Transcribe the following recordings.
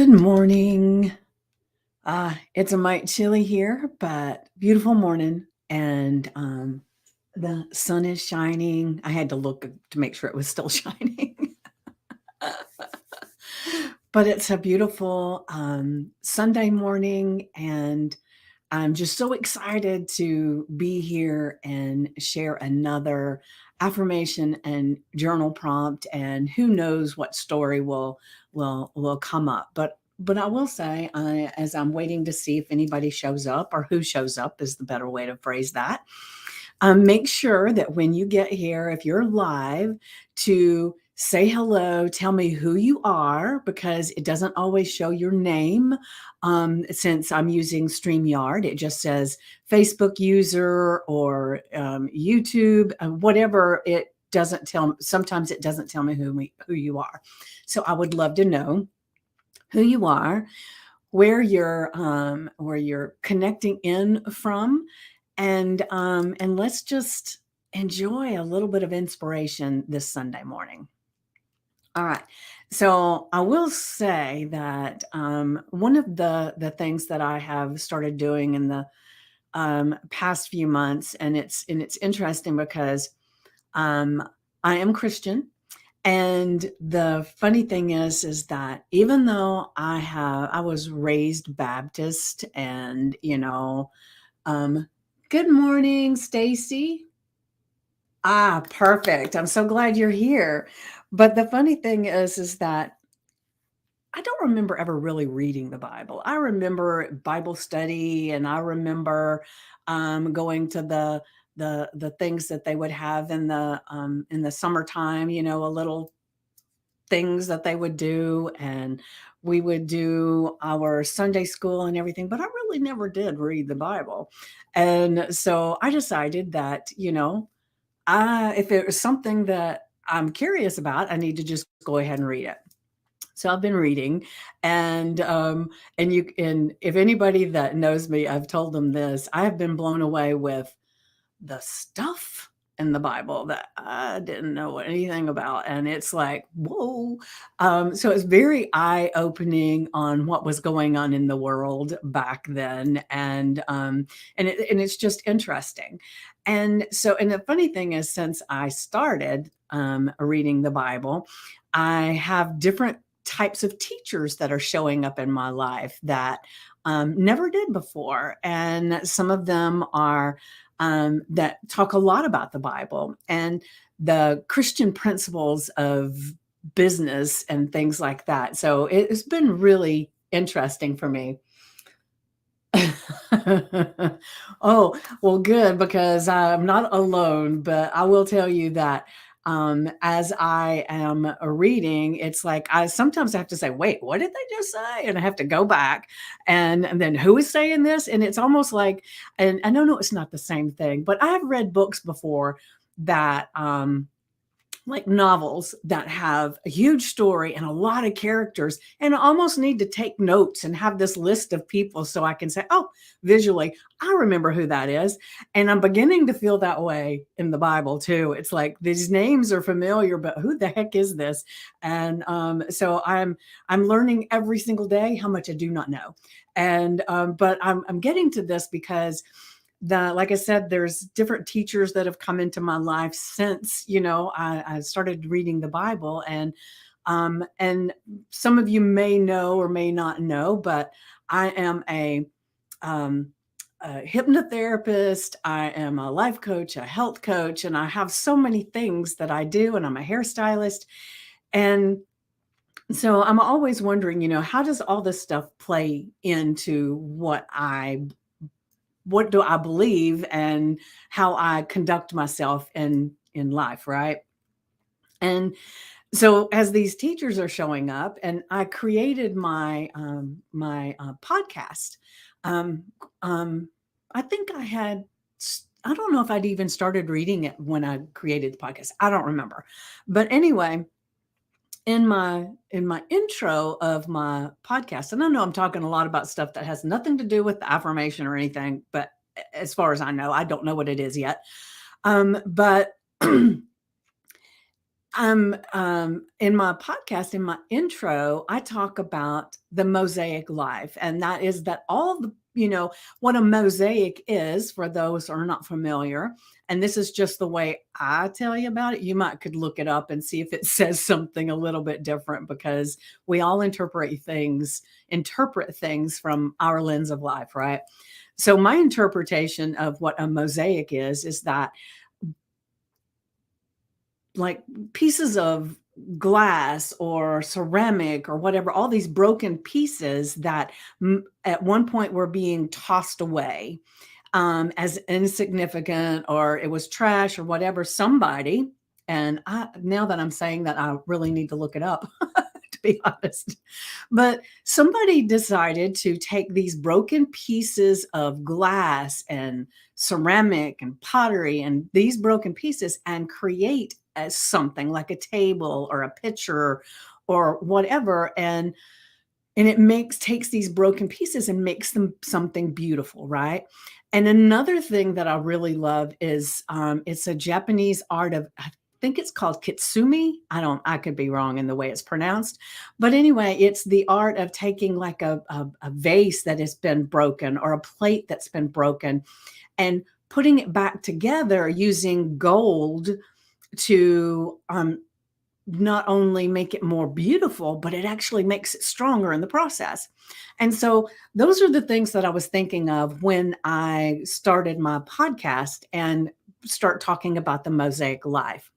Good morning. It's a mite chilly here, but beautiful morning, and the sun is shining. I had to look to make sure it was still shining, but it's a beautiful Sunday morning, and I'm just so excited to be here and share another affirmation and journal prompt. And who knows what story will come up. But I will say, as I'm waiting to see if anybody shows up, or who shows up is the better way to phrase that. Make sure that when you get here, if you're live, to say hello, tell me who you are, because it doesn't always show your name. Since I'm using StreamYard, it just says Facebook user or YouTube, whatever. It doesn't tell. Sometimes it doesn't tell me who you are. So I would love to know who you are, where you're connecting in from, and let's just enjoy a little bit of inspiration this Sunday morning. All right. So I will say that one of the things that I have started doing in the past few months, and it's interesting because I am Christian, and the funny thing is that even though I was raised Baptist, and um, good morning, Stacy. Perfect. I'm so glad you're here. But the funny thing is that I don't remember ever really reading the Bible. I remember Bible study, and I remember going to the things that they would have in the summertime. A little things that they would do, and we would do our Sunday school and everything. But I really never did read the Bible, and so I decided that if it was something that I'm curious about, I need to just go ahead and read it. So I've been reading, and if anybody that knows me, I've told them this. I have been blown away with the stuff in the Bible that I didn't know anything about, and it's like, whoa! So it's very eye opening on what was going on in the world back then, and it's just interesting. And the funny thing is, since I started reading the Bible, I have different types of teachers that are showing up in my life that never did before. And some of them are that talk a lot about the Bible and the Christian principles of business and things like that. So it's been really interesting for me. Oh, well, good, because I'm not alone, but I will tell you that as I am reading, it's like I sometimes have to say, wait, what did they just say? And I have to go back, and then who is saying this? And it's almost like, and I don't know, it's not the same thing, but I've read books before that like novels that have a huge story and a lot of characters, and I almost need to take notes and have this list of people so I can say, oh, visually, I remember who that is. And I'm beginning to feel that way in the Bible too. It's like these names are familiar, but who the heck is this? And so I'm learning every single day how much I do not know. And but I'm getting to this because like I said, there's different teachers that have come into my life since, I started reading the Bible. And some of you may know or may not know, but I am a hypnotherapist. I am a life coach, a health coach, and I have so many things that I do, and I'm a hairstylist. And so I'm always wondering, how does all this stuff play into what do I believe and how I conduct myself in life, right? And so as these teachers are showing up, and I created my podcast. Um, um, I think I don't know if I'd even started reading it when I created the podcast. I don't remember, but anyway, in my intro of my podcast, and I know I'm talking a lot about stuff that has nothing to do with the affirmation or anything, but as far as I know, I don't know what it is yet. But In my podcast, in my intro, I talk about the mosaic life, and that is that all the, what a mosaic is for those who are not familiar. And this is just the way I tell you about it. You might could look it up and see if it says something a little bit different because we all interpret things from our lens of life, right? So my interpretation of what a mosaic is that like pieces of glass or ceramic or whatever, all these broken pieces that at one point were being tossed away as insignificant, or it was trash or whatever. Somebody, and now that I'm saying that, I really need to look it up to be honest. But somebody decided to take these broken pieces of glass and ceramic and pottery and these broken pieces and create as something like a table or a pitcher or whatever. And it takes these broken pieces and makes them something beautiful, right? And another thing that I really love is it's a Japanese art of, I think it's called kitsumi. I could be wrong in the way it's pronounced, but anyway, it's the art of taking like a vase that has been broken or a plate that's been broken and putting it back together using gold to not only make it more beautiful, but it actually makes it stronger in the process. And so those are the things that I was thinking of when I started my podcast and start talking about the mosaic life.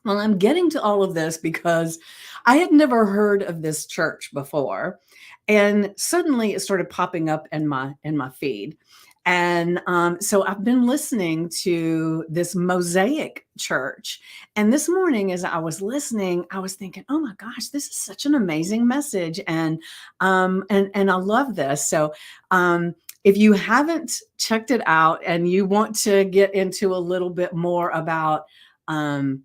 Well, I'm getting to all of this because I had never heard of this church before, and suddenly it started popping up in my feed. And so I've been listening to this Mosaic church. And this morning, as I was listening, I was thinking, "Oh my gosh, this is such an amazing message!" And I love this. So if you haven't checked it out and you want to get into a little bit more about um,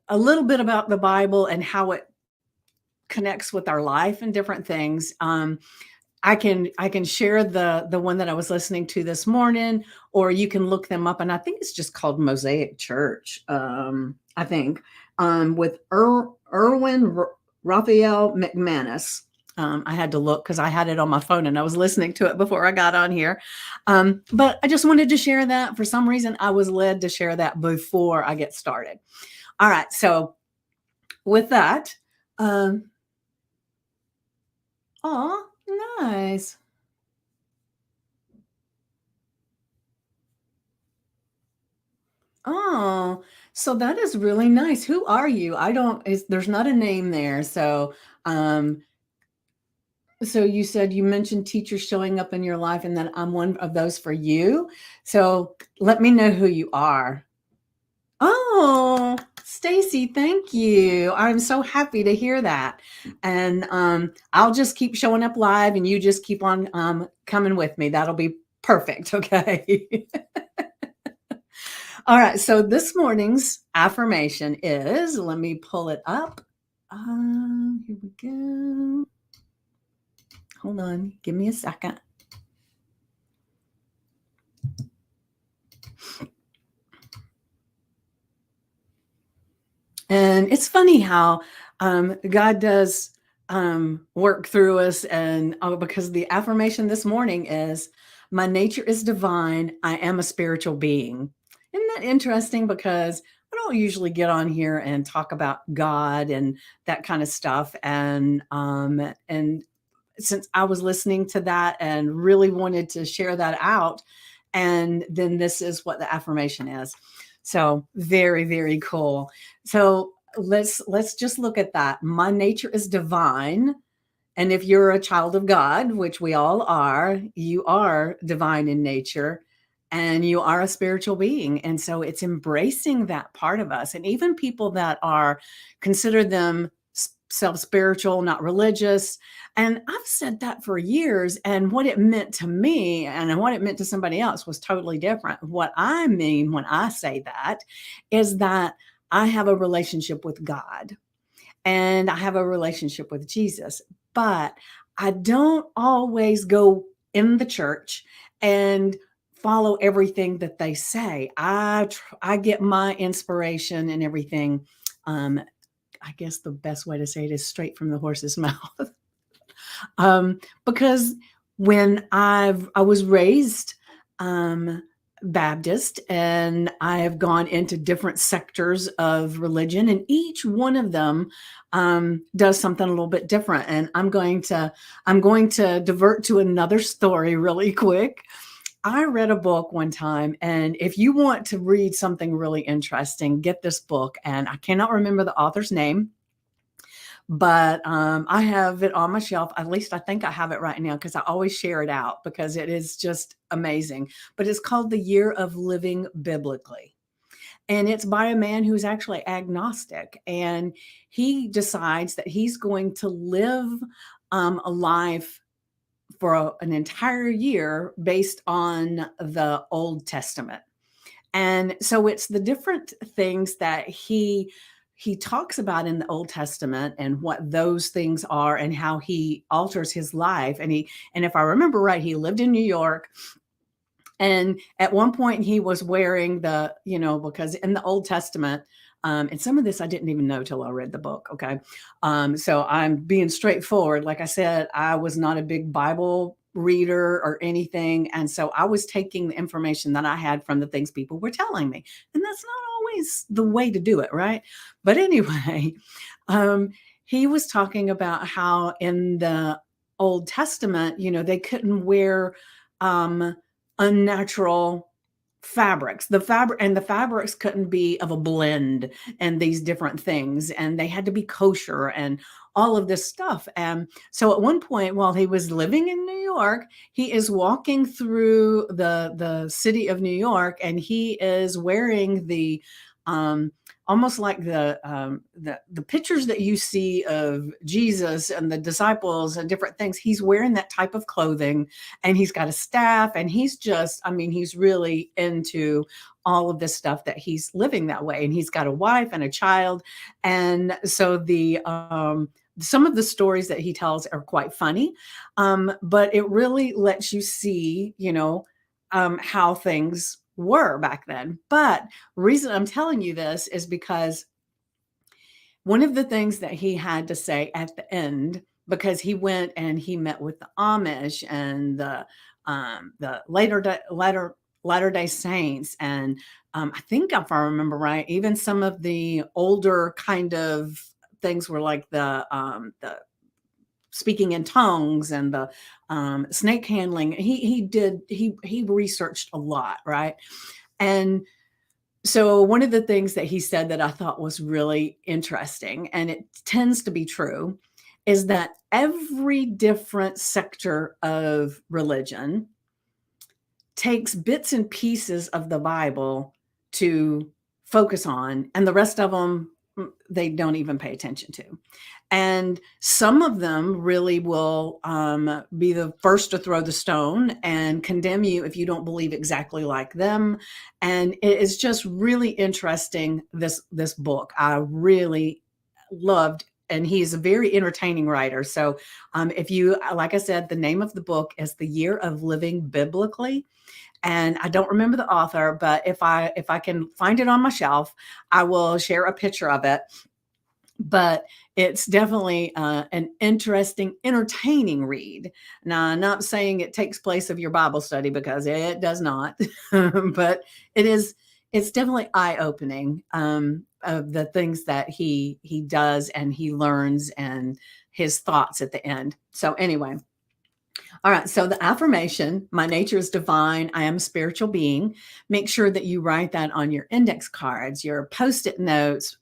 a little bit about the Bible and how it connects with our life and different things. I can share the one that I was listening to this morning, or you can look them up, and I think it's just called Mosaic Church. I think with Erwin Raphael McManus. I had to look because I had it on my phone and I was listening to it before I got on here. But I just wanted to share that. For some reason, I was led to share that before I get started. All right. So with that, um, oh, nice. Oh, so that is really nice. Who are you? I don't, there's not a name there. Um, so you said you mentioned teachers showing up in your life and that I'm one of those for you. So let me know who you are. Oh, Stacy, thank you. I'm so happy to hear that. And I'll just keep showing up live and you just keep on coming with me. That'll be perfect. Okay. All right. So this morning's affirmation is, let me pull it up. Here we go. Hold on. Give me a second. And it's funny how God does work through us. And because the affirmation this morning is, my nature is divine. I am a spiritual being. Isn't that interesting? Because I don't usually get on here and talk about God and that kind of stuff. And since I was listening to that and really wanted to share that out, and then this is what the affirmation is. So very, very cool. So let's just look at that. My nature is divine. And if you're a child of God, which we all are, you are divine in nature and you are a spiritual being. And so it's embracing that part of us. And even people that are consider them self spiritual, not religious. And I've said that for years. And what it meant to me and what it meant to somebody else was totally different. What I mean when I say that is that I have a relationship with God and I have a relationship with Jesus, but I don't always go in the church and follow everything that they say. I get my inspiration and everything Um, I guess the best way to say it is straight from the horse's mouth. um, because when I was raised um, Baptist, and I have gone into different sectors of religion, and each one of them does something a little bit different. And I'm going to divert to another story really quick. I read a book one time, and if you want to read something really interesting, get this book. And I cannot remember the author's name, but I have it on my shelf. At least I think I have it right now because I always share it out because it is just amazing. But it's called The Year of Living Biblically. And it's by a man who's actually agnostic. And he decides that he's going to live a life for an entire year based on the Old Testament. And so it's the different things that he talks about in the Old Testament and what those things are and how he alters his life. And if I remember right, he lived in New York. And at one point he was wearing because in the Old Testament, and some of this I didn't even know till I read the book. Okay. So I'm being straightforward. Like I said, I was not a big Bible reader or anything. And so I was taking the information that I had from the things people were telling me. And that's not always the way to do it, right? But anyway, um, he was talking about how in the Old Testament, they couldn't wear um, unnatural fabrics. The fabrics couldn't be of a blend and these different things, and they had to be kosher and all of this stuff. And so at one point, while he was living in New York, he is walking through the city of New York, and he is wearing the um almost like the pictures that you see of Jesus and the disciples and different things. He's wearing that type of clothing, and he's got a staff, and he's really into all of this stuff, that he's living that way, and he's got a wife and a child. And so the some of the stories that he tells are quite funny, but it really lets you see, how things were back then. But reason I'm telling you this is because one of the things that he had to say at the end, because he went and he met with the Amish and the Latter Day Saints, and I think if I remember right, even some of the older kind of things were like the speaking in tongues and the snake handling. He researched a lot, right? And so one of the things that he said that I thought was really interesting, and it tends to be true, is that every different sector of religion takes bits and pieces of the Bible to focus on, and the rest of them they don't even pay attention to. And some of them really will be the first to throw the stone and condemn you if you don't believe exactly like them. And it is just really interesting. This book I really loved, and he's a very entertaining writer. So if you, like I said, the name of the book is The Year of Living Biblically, and I don't remember the author, but if I can find it on my shelf, I will share a picture of it. But it's definitely an interesting, entertaining read. Now, I'm not saying it takes place of your Bible study, because it does not, but it's definitely eye-opening, of the things that he does and he learns, and his thoughts at the end. So anyway, all right. So the affirmation, my nature is divine. I am a spiritual being. Make sure that you write that on your index cards, your post-it notes.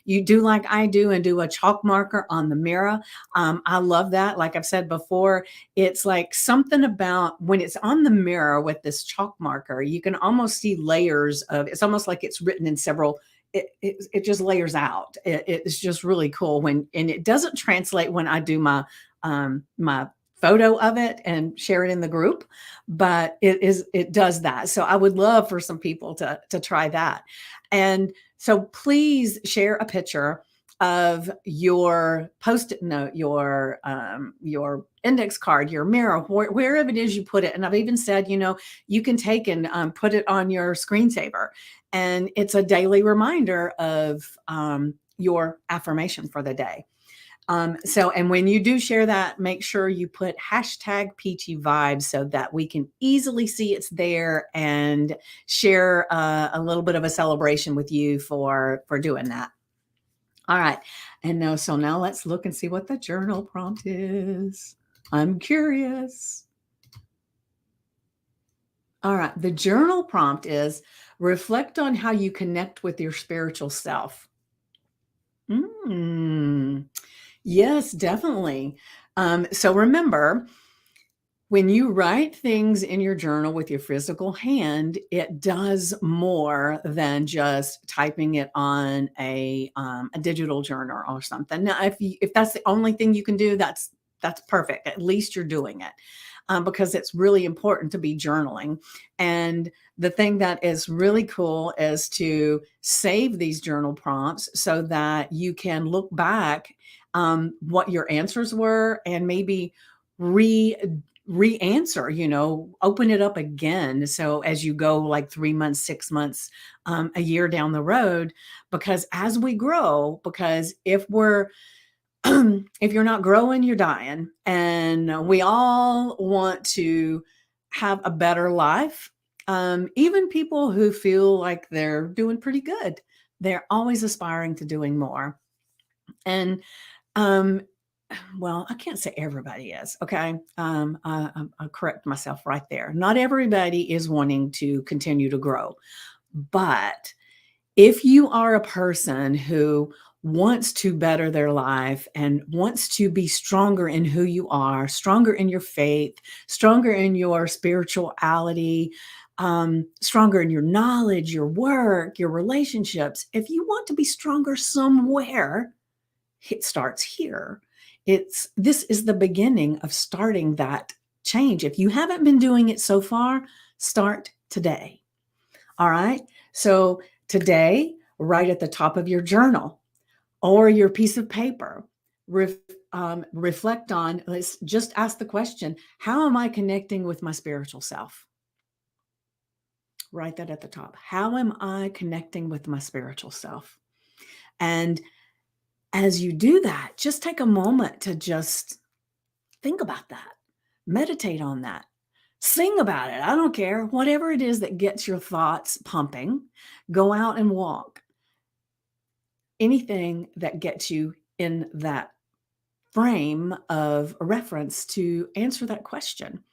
You do like I do and do a chalk marker on the mirror. I love that. Like I've said before, it's like something about when it's on the mirror with this chalk marker, you can almost see layers of, it's almost like it's written in several, it just layers out. It's just really cool and it doesn't translate when I do my photo of it and share it in the group, but it does that. So I would love for some people to try that. And so please share a picture of your post-it note, your index card, your mirror, wherever it is you put it. And I've even said, you can take and put it on your screensaver, and it's a daily reminder of your affirmation for the day. And when you do share that, make sure you put hashtag peachy vibes so that we can easily see it's there and share a little bit of a celebration with you for doing that. All right. And now, so now let's look and see what the journal prompt is. I'm curious. All right. The journal prompt is reflect on how you connect with your spiritual self. Mm, yes, definitely. So remember, when you write things in your journal with your physical hand, it does more than just typing it on a digital journal or something. Now, if that's the only thing you can do, that's perfect. At least you're doing it, because it's really important to be journaling. And the thing that is really cool is to save these journal prompts so that you can look back what your answers were and maybe re re-answer, open it up again. So as you go like 3 months, 6 months, a year down the road, because as we grow, because if we're if you're not growing, you're dying. And we all want to have a better life. Even people who feel like they're doing pretty good, they're always aspiring to doing more. And um, well, I can't say everybody is. Okay. I'll correct myself right there. Not everybody is wanting to continue to grow. But if you are a person who wants to better their life and wants to be stronger in who you are, stronger in your faith, stronger in your spirituality, stronger in your knowledge, your work, your relationships, if you want to be stronger somewhere, it starts here. This is the beginning of starting that change. If you haven't been doing it so far, start today. All right. So today, right at the top of your journal or your piece of paper, ref, reflect on, let's just ask the question, how am I connecting with my spiritual self? Write that at the top. How am I connecting with my spiritual self? And as you do that, just take a moment to just think about that, meditate on that, sing about it. I don't care. Whatever it is that gets your thoughts pumping, go out and walk. Anything that gets you in that frame of reference to answer that question.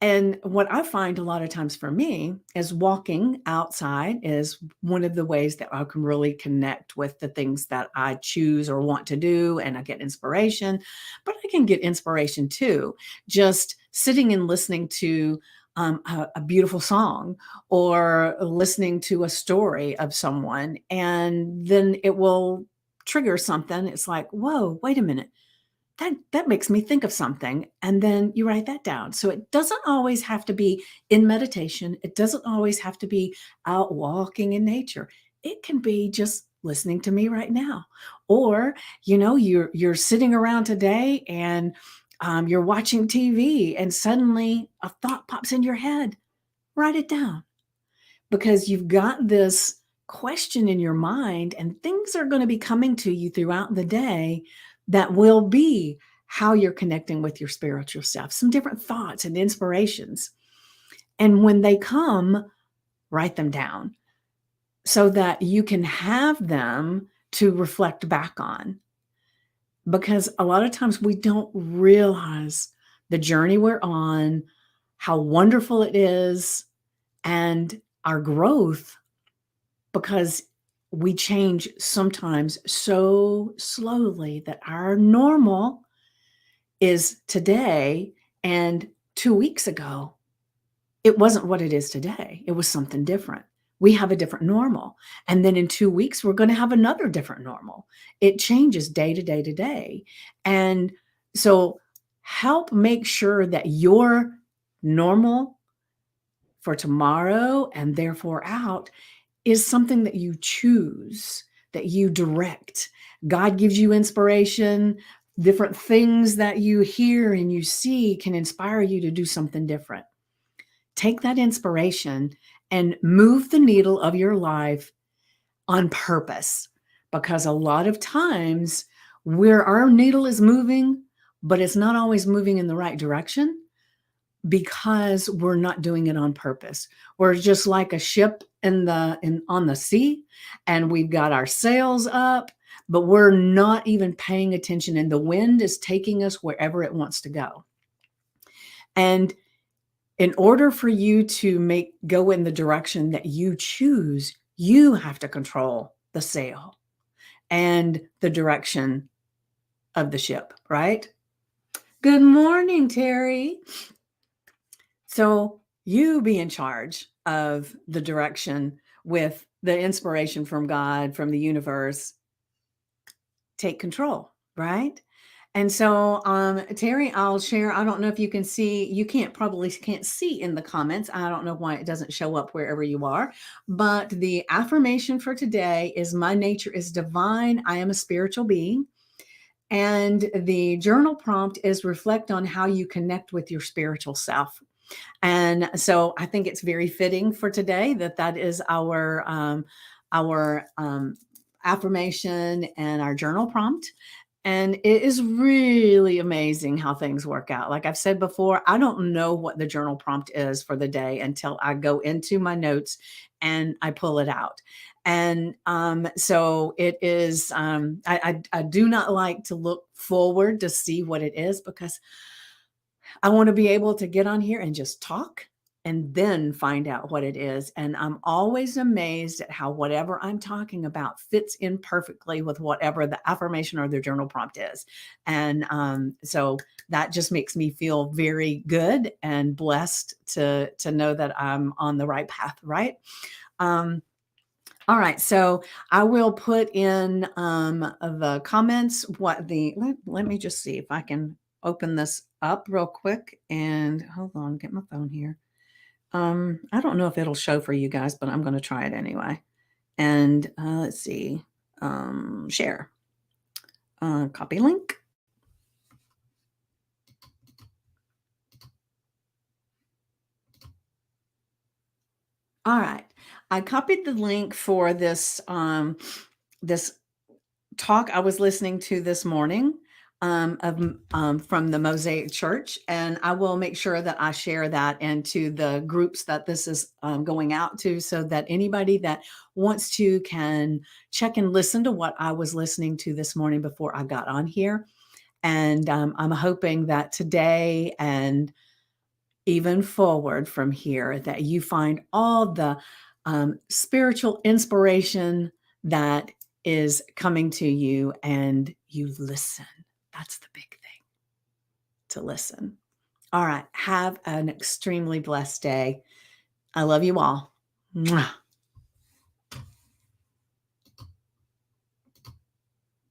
And what I find a lot of times for me is walking outside is one of the ways that I can really connect with the things that I choose or want to do, and I get inspiration. But I can get inspiration too, just sitting and listening to a beautiful song or listening to a story of someone, and then it will trigger something. It's like, whoa, wait a minute, that makes me think of something, and then you write that down. So it doesn't always have to be in meditation. It doesn't always have to be out walking in nature. It can be just listening to me right now. Or, you're sitting around today and you're watching TV and suddenly a thought pops in your head. Write it down, because you've got this question in your mind and things are going to be coming to you throughout the day that will be how you're connecting with your spiritual self, some different thoughts and inspirations. And when they come, write them down so that you can have them to reflect back on. Because a lot of times we don't realize the journey we're on, how wonderful it is, and our growth, because we change sometimes so slowly that our normal is today, and 2 weeks ago, it wasn't what it is today. It was something different. We have a different normal. And then in 2 weeks, we're going to have another different normal. It changes day to day to day. And so help make sure that your normal for tomorrow and therefore out is something that you choose, that you direct. God gives you inspiration. Different things that you hear and you see can inspire you to do something different. Take that inspiration and move the needle of your life on purpose, because a lot of times where our needle is moving, but it's not always moving in the right direction because we're not doing it on purpose. We're just like a ship on the sea, and we've got our sails up, but we're not even paying attention, and the wind is taking us wherever it wants to go. And in order for you to make go in the direction that you choose, you have to control the sail and the direction of the ship, right? Good morning, Terry. So you be in charge of the direction with the inspiration from God, from the universe. Take control, right? And so, Terry, I'll share. I don't know if you can see, you probably can't see in the comments. I don't know why it doesn't show up wherever you are. But the affirmation for today is my nature is divine. I am a spiritual being. And the journal prompt is reflect on how you connect with your spiritual self. And so I think it's very fitting for today that that is our affirmation and our journal prompt. And it is really amazing how things work out. Like I've said before, I don't know what the journal prompt is for the day until I go into my notes and I pull it out. And so it is, I do not like to look forward to see what it is because I want to be able to get on here and just talk and then find out what it is. And I'm always amazed at how whatever I'm talking about fits in perfectly with whatever the affirmation or the journal prompt is. And so that just makes me feel very good and blessed to know that I'm on the right path, right? All right, so I will put in the comments what let me just see if I can open this up real quick and hold on, get my phone here. I don't know if it'll show for you guys, but I'm going to try it anyway. And let's see, share, copy link. All right, I copied the link for this talk I was listening to this morning from the Mosaic Church, and I will make sure that I share that into the groups that this is going out to, so that anybody that wants to can check and listen to what I was listening to this morning before I got on here. And I'm hoping that today and even forward from here that you find all the spiritual inspiration that is coming to you and you listen. That's the big thing, to listen. All right. Have an extremely blessed day. I love you all. Mwah.